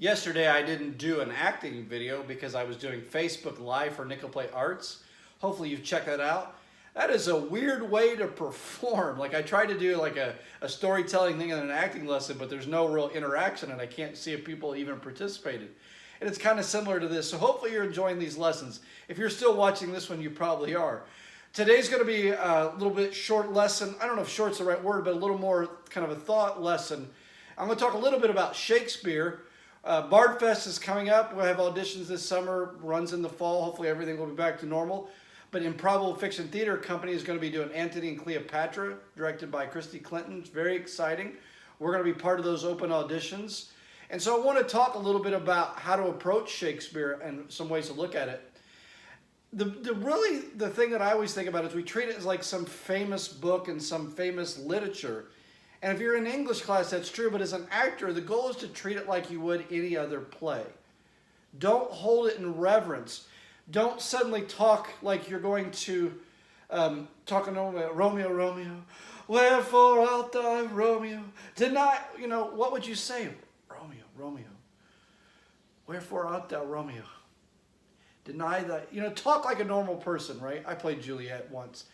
Yesterday I didn't do an acting video because I was doing Facebook Live for Nickel Plate Arts. Hopefully you've checked that out. That is a weird way to perform. Like I tried to do like a storytelling thing in an acting lesson, but there's no real interaction and I can't see if people even participated. And it's kind of similar to this. So hopefully you're enjoying these lessons. If you're still watching this one, you probably are. Today's going to be a little bit short lesson. I don't know if short's the right word, but a little more kind of a thought lesson. I'm going to talk a little bit about Shakespeare. Bard Fest is coming up. We'll have auditions this summer, runs in the fall. Hopefully everything will be back to normal. But Improbable Fiction Theater Company is going to be doing Antony and Cleopatra, directed by Christy Clinton. It's very exciting. We're going to be part of those open auditions. And so I want to talk a little bit about how to approach Shakespeare and some ways to look at it. The thing that I always think about is we treat it as like some famous book and some famous literature. And if you're in English class, that's true, but as an actor, the goal is to treat it like you would any other play. Don't hold it in reverence. Don't suddenly talk like you're going to talking over Romeo, Romeo, wherefore art thou, Romeo? Deny, what would you say? Romeo, Romeo, wherefore art thou, Romeo? Deny that, talk like a normal person, right? I played Juliet once.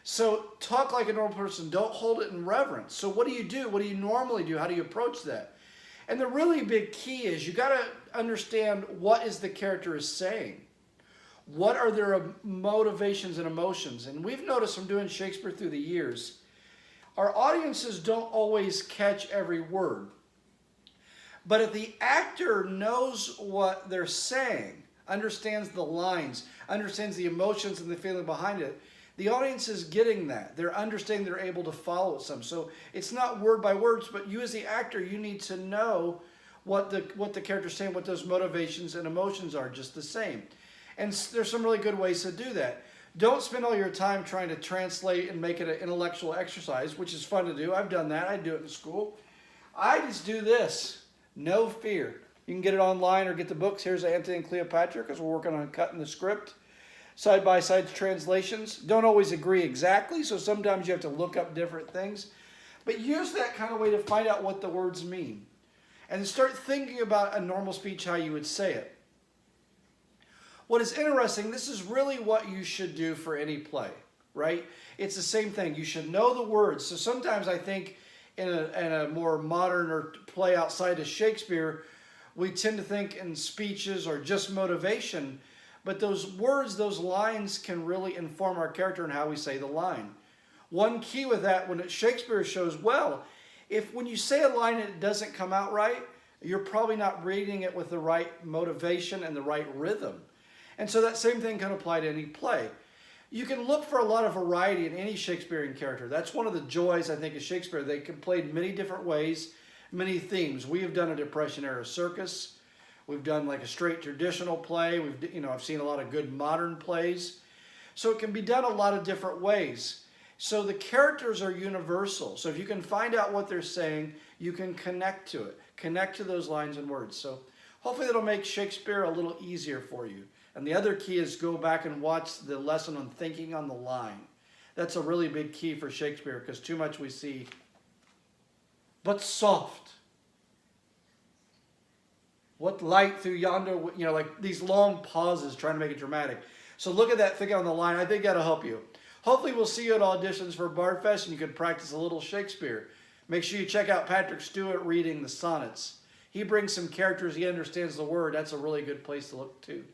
So talk like a normal person. Don't hold it in reverence. So what do you do? What do you normally do? How do you approach that? And the really big key is you got to understand what is the character is saying. What are their motivations and emotions? And we've noticed from doing Shakespeare through the years, our audiences don't always catch every word. But if the actor knows what they're saying, understands the lines, understands the emotions and the feeling behind it, the audience is getting that. They're understanding, they're able to follow some. So it's not word by words, but you as the actor, you need to know what the character's saying, what those motivations and emotions are, just the same. And there's some really good ways to do that. Don't spend all your time trying to translate and make it an intellectual exercise, which is fun to do. I've done that. I do it in school. I just do this. No fear. You can get it online or get the books. Here's Antony and Cleopatra because we're working on cutting the script. Side-by-side translations. Don't always agree exactly, so sometimes you have to look up different things. But use that kind of way to find out what the words mean. And start thinking about a normal speech, how you would say it. What is interesting, this is really what you should do for any play, right? It's the same thing. You should know the words. So sometimes I think in a more modern or play outside of Shakespeare, we tend to think in speeches or just motivation. But those words, those lines can really inform our character and how we say the line. One key with that, when Shakespeare shows well, if when you say a line and it doesn't come out right, you're probably not reading it with the right motivation and the right rhythm. And so that same thing can apply to any play. You can look for a lot of variety in any Shakespearean character. That's one of the joys, I think, of Shakespeare. They can play in many different ways, many themes. We have done a Depression-era circus. We've done like a straight traditional play. I've seen a lot of good modern plays. So it can be done a lot of different ways. So the characters are universal. So if you can find out what they're saying, you can connect to it. Connect to those lines and words. So hopefully that'll make Shakespeare a little easier for you. And the other key is go back and watch the lesson on thinking on the line. That's a really big key for Shakespeare because too much we see, but soft. What light through yonder, like these long pauses trying to make it dramatic. So look at that thinking on the line. I think that'll help you. Hopefully we'll see you at auditions for Bard Fest and you can practice a little Shakespeare. Make sure you check out Patrick Stewart reading the sonnets. He brings some characters, he understands the word. That's a really good place to look too.